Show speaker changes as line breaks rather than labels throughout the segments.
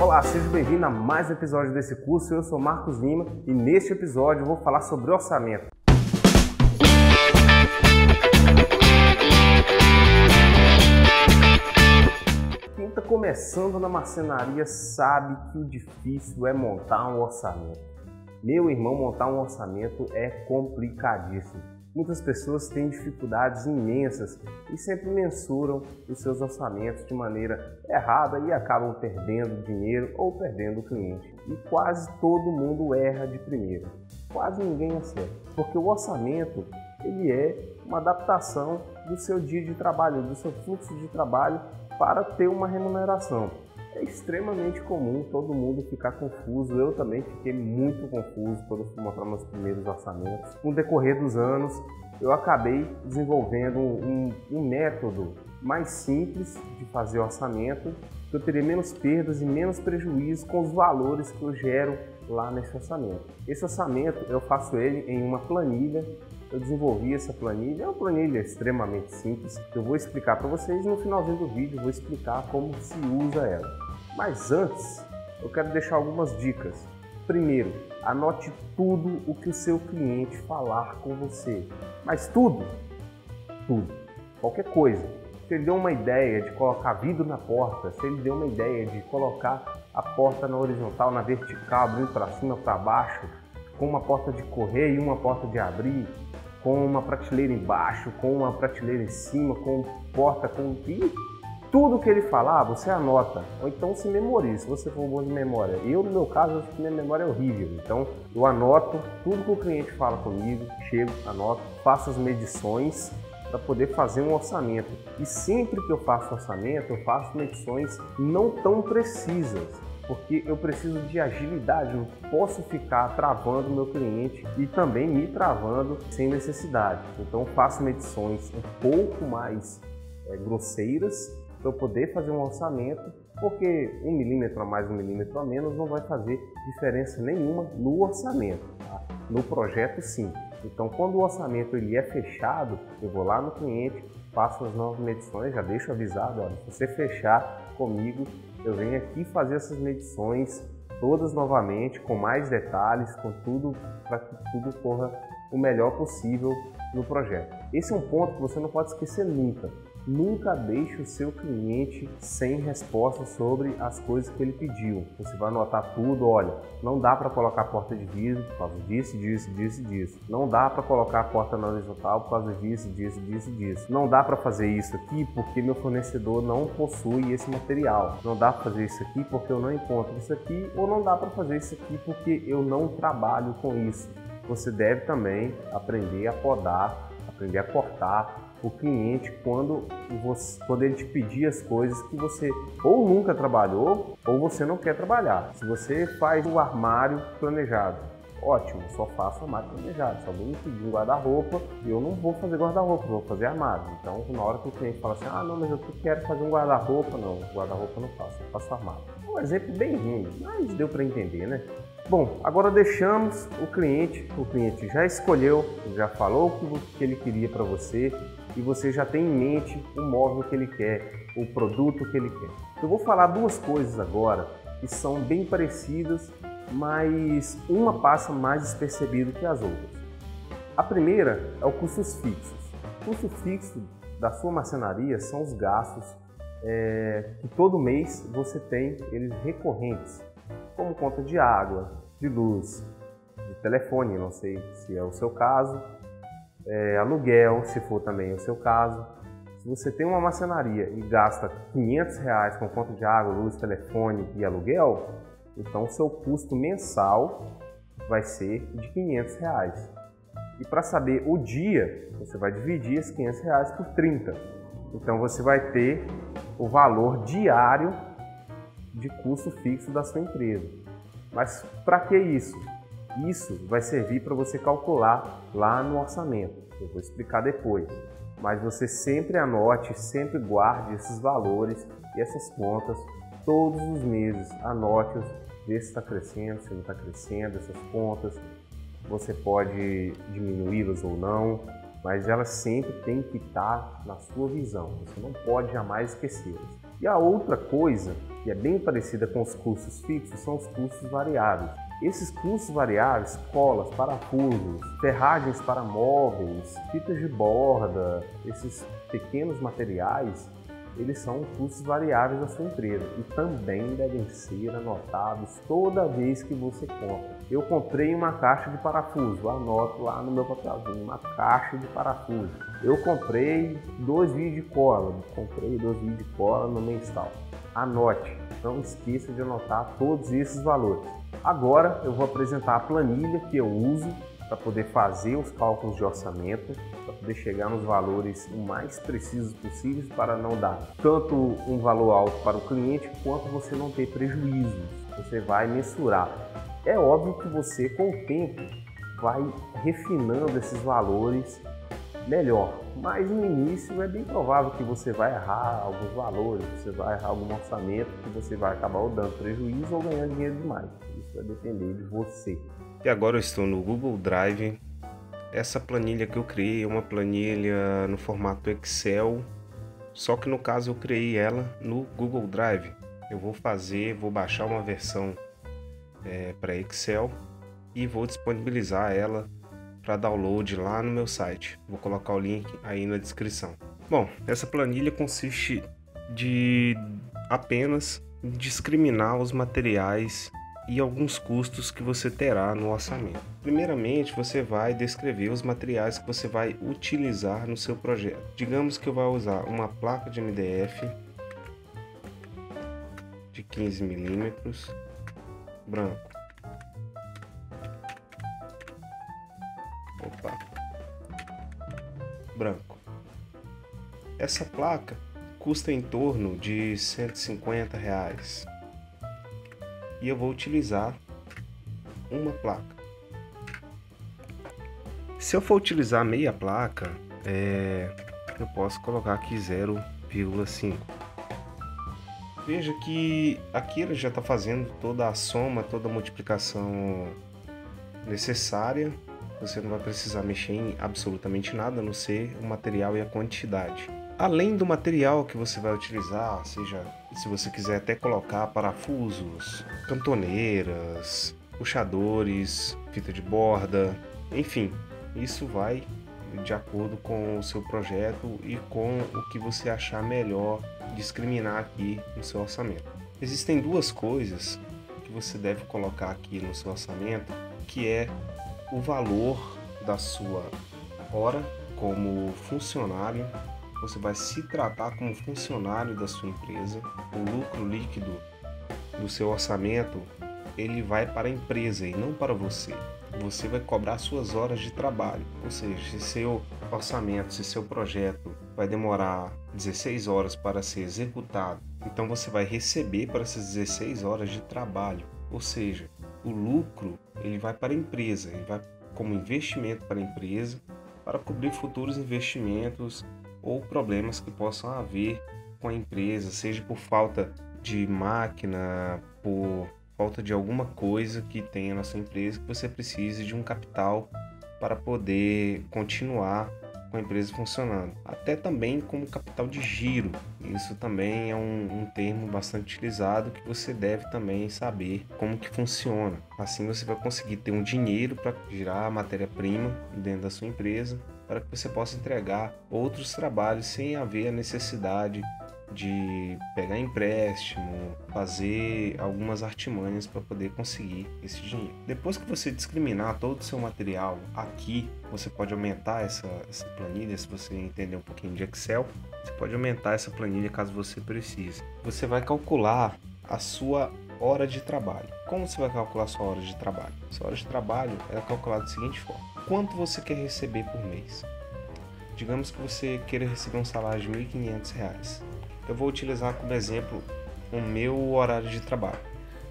Olá, seja bem-vindo a mais um episódio desse curso. Eu sou Marcos Lima e neste episódio eu vou falar sobre orçamento. Quem está começando na marcenaria sabe que o difícil é montar um orçamento. Meu irmão, montar um orçamento é complicadíssimo. Muitas pessoas têm dificuldades imensas e sempre mensuram os seus orçamentos de maneira errada e acabam perdendo dinheiro ou perdendo o cliente. E quase todo mundo erra de primeira. Quase ninguém acerta, porque o orçamento ele é uma adaptação do seu dia de trabalho, do seu fluxo de trabalho para ter uma remuneração. É extremamente comum todo mundo ficar confuso, eu também fiquei muito confuso quando fui montar meus primeiros orçamentos. No decorrer dos anos, eu acabei desenvolvendo um método mais simples de fazer orçamento, que eu teria menos perdas e menos prejuízos com os valores que eu gero lá nesse orçamento. Esse orçamento eu faço ele em uma planilha. Eu desenvolvi essa planilha, é uma planilha extremamente simples, que eu vou explicar para vocês no finalzinho do vídeo, vou explicar como se usa ela. Mas antes, eu quero deixar algumas dicas. Primeiro, anote tudo o que o seu cliente falar com você. Mas tudo, qualquer coisa. Se ele deu uma ideia de colocar vidro na porta, se ele deu uma ideia de colocar a porta na horizontal, na vertical, abrindo para cima, para baixo, com uma porta de correr e uma porta de abrir, com uma prateleira embaixo, com uma prateleira em cima, com porta, com... Tudo que ele falar, você anota, ou então se memoriza, se você for bom de memória. Eu, no meu caso, acho que minha memória é horrível, então eu anoto tudo que o cliente fala comigo, chego, anoto, faço as medições para poder fazer um orçamento. E sempre que eu faço orçamento, eu faço medições não tão precisas, porque eu preciso de agilidade, não posso ficar travando o meu cliente e também me travando sem necessidade. Então faço medições um pouco mais grosseiras, para eu poder fazer um orçamento, porque 1 milímetro a mais, 1 milímetro a menos não vai fazer diferença nenhuma no orçamento, tá? No projeto sim. Então quando o orçamento ele é fechado, eu vou lá no cliente, faço as novas medições, já deixo avisado, olha, se você fechar comigo, eu venho aqui fazer essas medições todas novamente, com mais detalhes, com tudo, para que tudo corra o melhor possível no projeto. Esse é um ponto que você não pode esquecer nunca. Nunca deixe o seu cliente sem resposta sobre as coisas que ele pediu. Você vai anotar tudo, olha, não dá para colocar a porta de vidro por causa disso, disso, disso e disso. Não dá para colocar a porta na horizontal por causa disso, disso, disso e disso. Não dá para fazer isso aqui porque meu fornecedor não possui esse material. Não dá para fazer isso aqui porque eu não encontro isso aqui, ou não dá para fazer isso aqui porque eu não trabalho com isso. Você deve também aprender a podar, aprender a cortar o cliente quando ele te pedir as coisas que você ou nunca trabalhou ou você não quer trabalhar. Se você faz o armário planejado, ótimo, só faço armário planejado. Se alguém me pedir um guarda-roupa, eu não vou fazer guarda-roupa, vou fazer armário. Então, na hora que o cliente fala assim, ah, não, mas eu quero fazer um guarda-roupa, não, guarda-roupa eu não faço, eu faço armário. Um exemplo bem ruim, mas deu para entender, né? Bom, agora deixamos o cliente já escolheu, já falou o que ele queria para você e você já tem em mente o móvel que ele quer, o produto que ele quer. Eu vou falar duas coisas agora que são bem parecidas, mas uma passa mais despercebido que as outras. A primeira é o custos fixos. O custo fixo da sua marcenaria são os gastos que todo mês você tem eles recorrentes, como conta de água, de luz, de telefone, não sei se é o seu caso, aluguel, se for também o seu caso. Se você tem uma marcenaria e gasta R$500 com conta de água, luz, telefone e aluguel, então o seu custo mensal vai ser de R$500. E para saber o dia, você vai dividir esses R$500 por 30. Então você vai ter o valor diário de custo fixo da sua empresa. Mas para que isso? Isso vai servir para você calcular lá no orçamento. Eu vou explicar depois. Mas você sempre anote, sempre guarde esses valores e essas contas todos os meses. Anote-os, vê se está crescendo, se não está crescendo, essas contas. Você pode diminuí-las ou não, mas elas sempre têm que estar na sua visão. Você não pode jamais esquecê-las. E a outra coisa, que é bem parecida com os custos fixos, são os custos variáveis. Esses custos variáveis, colas, parafusos, ferragens para móveis, fitas de borda, esses pequenos materiais, eles são custos variáveis da sua empresa e também devem ser anotados toda vez que você compra. Eu comprei uma caixa de parafuso, anoto lá no meu papelzinho, uma caixa de parafuso. Eu comprei 2 vidros de cola no mensal. Anote, não esqueça de anotar todos esses valores. Agora eu vou apresentar a planilha que eu uso para poder fazer os cálculos de orçamento, para poder chegar nos valores o mais precisos possíveis para não dar tanto um valor alto para o cliente quanto você não ter prejuízos. Você vai mensurar. É óbvio que você, com o tempo, vai refinando esses valores melhor, mas no início é bem provável que você vai errar alguns valores, você vai errar algum orçamento, que você vai acabar ou dando prejuízo ou ganhando dinheiro demais. Isso vai depender de você.
E agora eu estou no Google Drive. Essa planilha que eu criei é uma planilha no formato Excel, só que no caso eu criei ela no Google Drive. Eu vou baixar uma versão para Excel e vou disponibilizar ela para download lá no meu site. Vou colocar o link aí na descrição. Bom, essa planilha consiste de apenas discriminar os materiais e alguns custos que você terá no orçamento. Primeiramente, você vai descrever os materiais que você vai utilizar no seu projeto. Digamos que eu vou usar uma placa de MDF de 15 milímetros, branco. Branco. Essa placa custa em torno de R$150 e eu vou utilizar uma placa. Se eu for utilizar meia placa, eu posso colocar aqui 0,5. Veja que aqui ele já está fazendo toda a soma, toda a multiplicação necessária. Você não vai precisar mexer em absolutamente nada, a não ser o material e a quantidade. Além do material que você vai utilizar, seja se você quiser até colocar parafusos, cantoneiras, puxadores, fita de borda, enfim, isso vai de acordo com o seu projeto e com o que você achar melhor discriminar aqui no seu orçamento. Existem duas coisas que você deve colocar aqui no seu orçamento, que é o valor da sua hora como funcionário. Você vai se tratar como funcionário da sua empresa. O lucro líquido do seu orçamento, ele vai para a empresa e não para você. Você vai cobrar suas horas de trabalho. Ou seja, se seu orçamento, se seu projeto vai demorar 16 horas para ser executado, então você vai receber para essas 16 horas de trabalho. Ou seja, o lucro ele vai para a empresa, ele vai como investimento para a empresa, para cobrir futuros investimentos ou problemas que possam haver com a empresa, seja por falta de máquina, por falta de alguma coisa que tenha na sua empresa, que você precise de um capital para poder continuar com a empresa funcionando. Até também como capital de giro. Isso também é um termo bastante utilizado que você deve também saber como que funciona. Assim você vai conseguir ter um dinheiro para girar a matéria-prima dentro da sua empresa, para que você possa entregar outros trabalhos sem haver a necessidade de pegar empréstimo, fazer algumas artimanhas para poder conseguir esse dinheiro. Depois que você discriminar todo o seu material aqui, você pode aumentar essa planilha. Se você entender um pouquinho de Excel, você pode aumentar essa planilha caso você precise. Você vai calcular a sua hora de trabalho. Como você vai calcular a sua hora de trabalho? Sua hora de trabalho é calculada da seguinte forma: quanto você quer receber por mês? Digamos que você queira receber um salário de R$1.500. Eu vou utilizar como exemplo o meu horário de trabalho.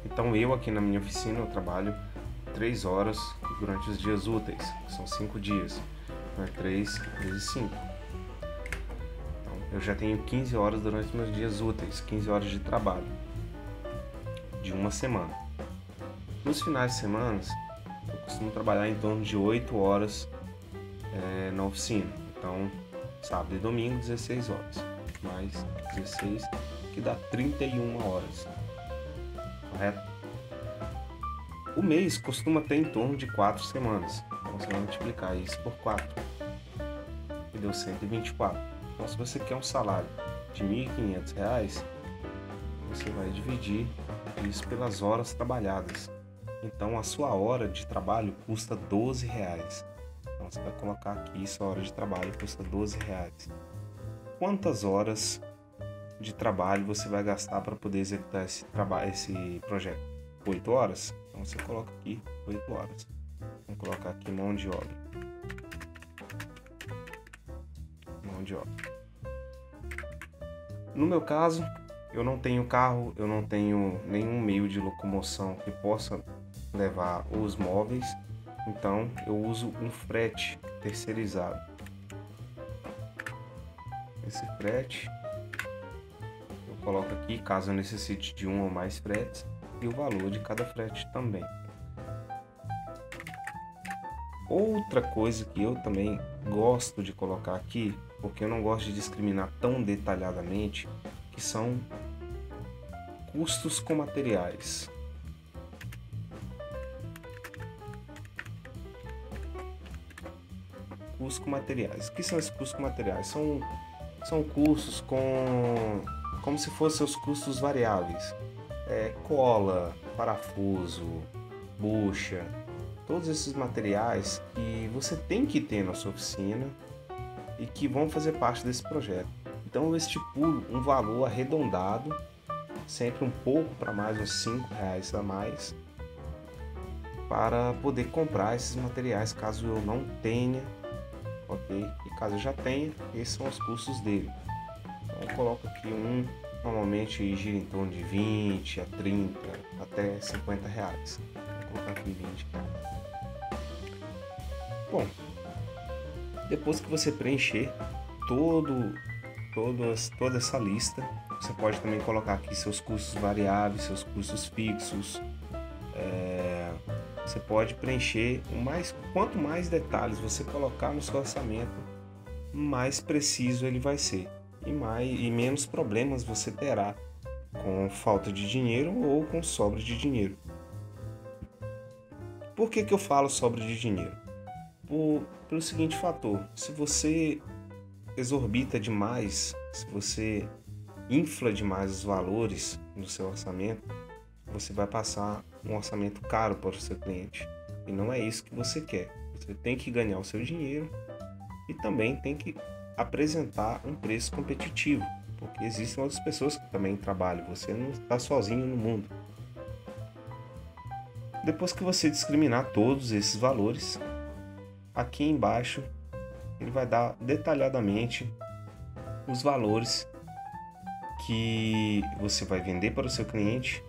Então eu aqui na minha oficina eu trabalho 3 horas durante os dias úteis, que são 5 dias. Então é 3 vezes 5. Então eu já tenho 15 horas durante meus dias úteis, 15 horas de trabalho de uma semana. Nos finais de semana eu costumo trabalhar em torno de 8 horas na oficina. Então sábado e domingo 16 horas. Mais 16, que dá 31 horas, correto? O mês costuma ter em torno de 4 semanas, então você vai multiplicar isso por 4, que deu 124. Então, se você quer um salário de R$ 1.500, você vai dividir isso pelas horas trabalhadas. Então, a sua hora de trabalho custa R$12. Então, você vai colocar aqui, sua hora de trabalho custa R$12. Quantas horas de trabalho você vai gastar para poder executar esse projeto? 8 horas? Então, você coloca aqui 8 horas. Vamos colocar aqui mão de obra. Mão de obra. No meu caso, eu não tenho carro, eu não tenho nenhum meio de locomoção que possa levar os móveis, então eu uso um frete terceirizado. Esse frete eu coloco aqui caso eu necessite de um ou mais fretes e o valor de cada frete também. Outra coisa que eu também gosto de colocar aqui, porque eu não gosto de discriminar tão detalhadamente, que são custos com materiais. Custos com materiais. O que são esses custos com materiais? São custos como se fossem os custos variáveis. Cola, parafuso, bucha, todos esses materiais que você tem que ter na sua oficina e que vão fazer parte desse projeto. Então eu estipulo um valor arredondado, sempre um pouco para mais, uns R$5 a mais, para poder comprar esses materiais caso eu não tenha, ok? E caso eu já tenha, esses são os custos dele. Então eu coloco aqui normalmente gira em torno de 20 a 30 até R$50. Vou colocar aqui 20. Bom, depois que você preencher toda essa lista, você pode também colocar aqui seus custos variáveis, seus custos fixos. Você pode preencher quanto mais detalhes você colocar no seu orçamento, mais preciso ele vai ser e menos problemas você terá com falta de dinheiro ou com sobra de dinheiro. Por que eu falo sobra de dinheiro? Pelo seguinte fator: se você exorbita demais, se você infla demais os valores no seu orçamento, você vai passar um orçamento caro para o seu cliente. E não é isso que você quer. Você tem que ganhar o seu dinheiro e também tem que apresentar um preço competitivo, porque existem outras pessoas que também trabalham. Você não está sozinho no mundo. Depois que você discriminar todos esses valores, aqui embaixo ele vai dar detalhadamente os valores que você vai vender para o seu cliente,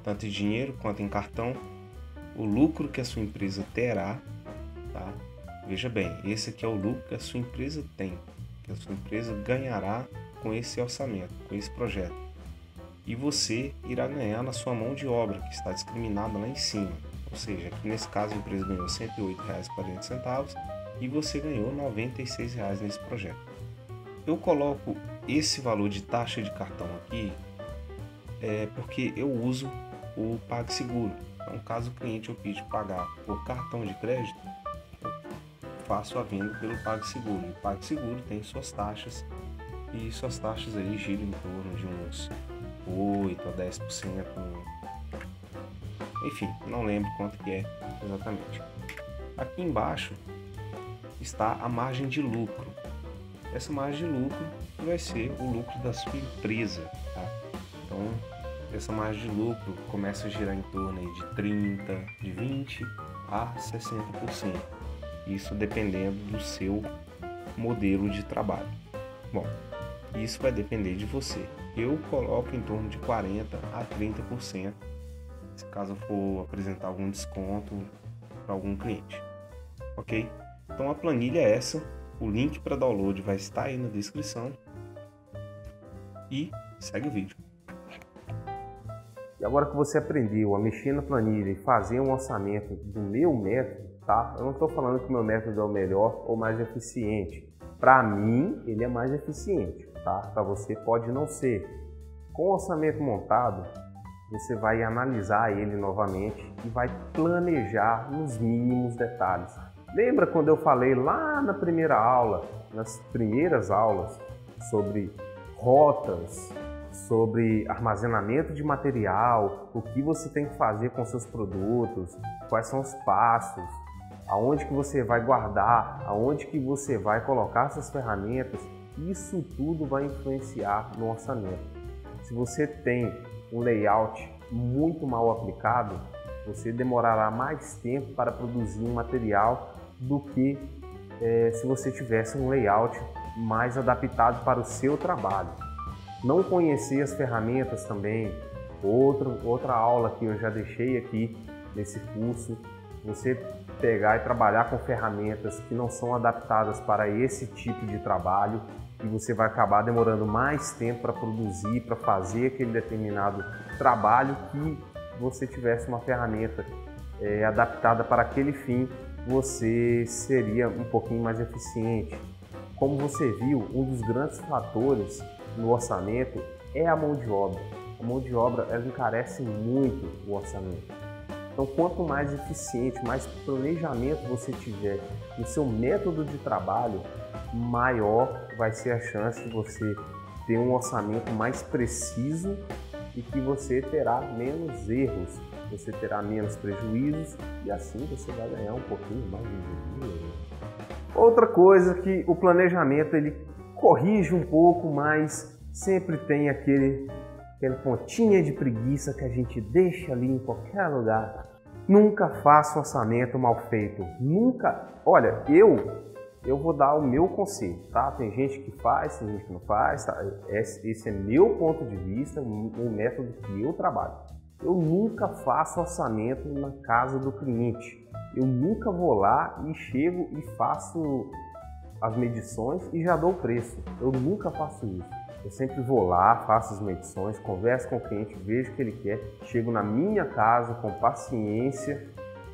tanto em dinheiro quanto em cartão, o lucro que a sua empresa terá, tá? Veja bem, esse aqui é o lucro que a sua empresa tem, que a sua empresa ganhará com esse orçamento, com esse projeto. E você irá ganhar na sua mão de obra, que está discriminada lá em cima. Ou seja, aqui nesse caso a empresa ganhou R$ 108,40 e você ganhou R$ 96 nesse projeto. Eu coloco esse valor de taxa de cartão aqui porque eu uso o PagSeguro. Então, caso o cliente opte pagar por cartão de crédito, eu faço a venda pelo PagSeguro. O PagSeguro tem suas taxas e suas taxas aí giram em torno de uns 8 a 10%. Enfim, não lembro quanto que é exatamente. Aqui embaixo está a margem de lucro. Essa margem de lucro vai ser o lucro da sua empresa, tá? Então, essa margem de lucro começa a girar em torno aí de 30%, de 20% a 60%. Isso dependendo do seu modelo de trabalho. Bom, isso vai depender de você. Eu coloco em torno de 40% a 30%, se caso eu for apresentar algum desconto para algum cliente. Ok? Então a planilha é essa. O link para download vai estar aí na descrição. E segue o vídeo.
E agora que você aprendeu a mexer na planilha e fazer um orçamento do meu método, tá? Eu não estou falando que o meu método é o melhor ou mais eficiente. Para mim, ele é mais eficiente, tá? Para você pode não ser. Com o orçamento montado, você vai analisar ele novamente e vai planejar nos mínimos detalhes. Lembra quando eu falei lá na primeira aula, nas primeiras aulas, sobre rotas, sobre armazenamento de material, o que você tem que fazer com seus produtos, quais são os passos, aonde que você vai guardar, aonde que você vai colocar suas ferramentas? Isso tudo vai influenciar no orçamento. Se você tem um layout muito mal aplicado, você demorará mais tempo para produzir um material do que se você tivesse um layout mais adaptado para o seu trabalho. Não conhecer as ferramentas também, outra aula que eu já deixei aqui nesse curso, você pegar e trabalhar com ferramentas que não são adaptadas para esse tipo de trabalho, e você vai acabar demorando mais tempo para produzir, para fazer aquele determinado trabalho que você tivesse uma ferramenta adaptada para aquele fim, você seria um pouquinho mais eficiente. Como você viu, um dos grandes fatores no orçamento é a mão de obra. A mão de obra ela encarece muito o orçamento. Então, quanto mais eficiente, mais planejamento você tiver no seu método de trabalho, maior vai ser a chance de você ter um orçamento mais preciso e que você terá menos erros, você terá menos prejuízos e assim você vai ganhar um pouquinho mais de dinheiro. Outra coisa que o planejamento ele corrige um pouco, mas sempre tem aquele pontinha de preguiça que a gente deixa ali em qualquer lugar. Nunca faça orçamento mal feito. Nunca. Olha, eu vou dar o meu conselho, tá? Tem gente que faz, tem gente que não faz, tá? Esse é meu ponto de vista, um método que eu trabalho. Eu nunca faço orçamento na casa do cliente. Eu nunca vou lá e chego e faço as medições e já dou o preço. Eu nunca faço isso. Eu sempre vou lá, faço as medições, converso com o cliente, vejo o que ele quer, chego na minha casa com paciência,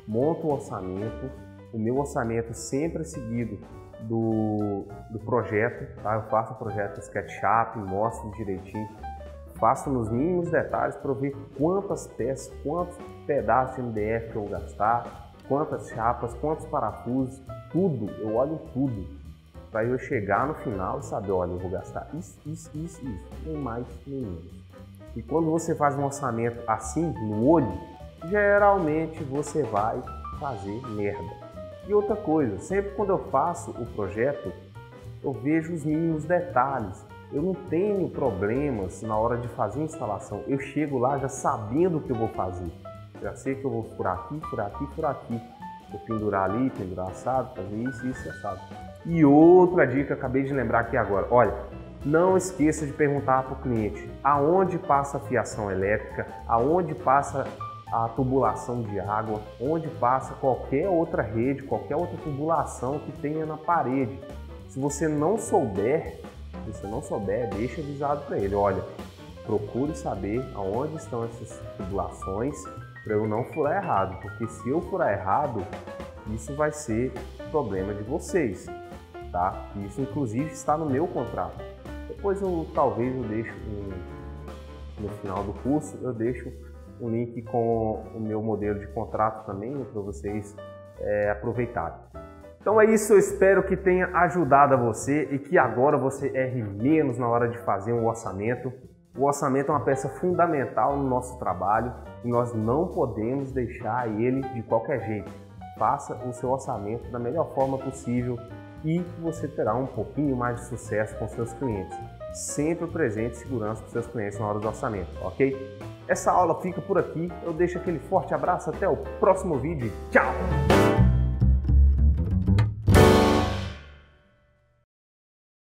monto o orçamento. O meu orçamento sempre é seguido do projeto, tá? Eu faço o projeto SketchUp, mostro direitinho, faço nos mínimos detalhes para eu ver quantas peças, quantos pedaços de MDF que eu vou gastar, quantas chapas, quantos parafusos, tudo, eu olho tudo. Para eu chegar no final e saber, olha, eu vou gastar isso, nem mais, nem menos. E quando você faz um orçamento assim, no olho, geralmente você vai fazer merda. E outra coisa, sempre quando eu faço o projeto, eu vejo os mínimos detalhes. Eu não tenho problemas na hora de fazer a instalação. Eu chego lá já sabendo o que eu vou fazer. Já sei que eu vou furar aqui, furar aqui, furar aqui. Vou pendurar ali, pendurar assado, fazer isso e assado. E outra dica que eu acabei de lembrar aqui agora. Olha, não esqueça de perguntar para o cliente aonde passa a fiação elétrica, aonde passa a tubulação de água, onde passa qualquer outra rede, qualquer outra tubulação que tenha na parede. Se você não souber, deixa avisado para ele. Olha, procure saber aonde estão essas tubulações para eu não furar errado, porque se eu furar errado, isso vai ser problema de vocês, tá? Isso inclusive está no meu contrato. Depois talvez eu deixo no final do curso, eu deixo um link com o meu modelo de contrato também para vocês aproveitarem. Então é isso, eu espero que tenha ajudado a você e que agora você erre menos na hora de fazer um orçamento. O orçamento é uma peça fundamental no nosso trabalho e nós não podemos deixar ele de qualquer jeito. Faça o seu orçamento da melhor forma possível e você terá um pouquinho mais de sucesso com seus clientes. Sempre presente segurança para os seus clientes na hora do orçamento, ok? Essa aula fica por aqui, eu deixo aquele forte abraço, até o próximo vídeo, tchau!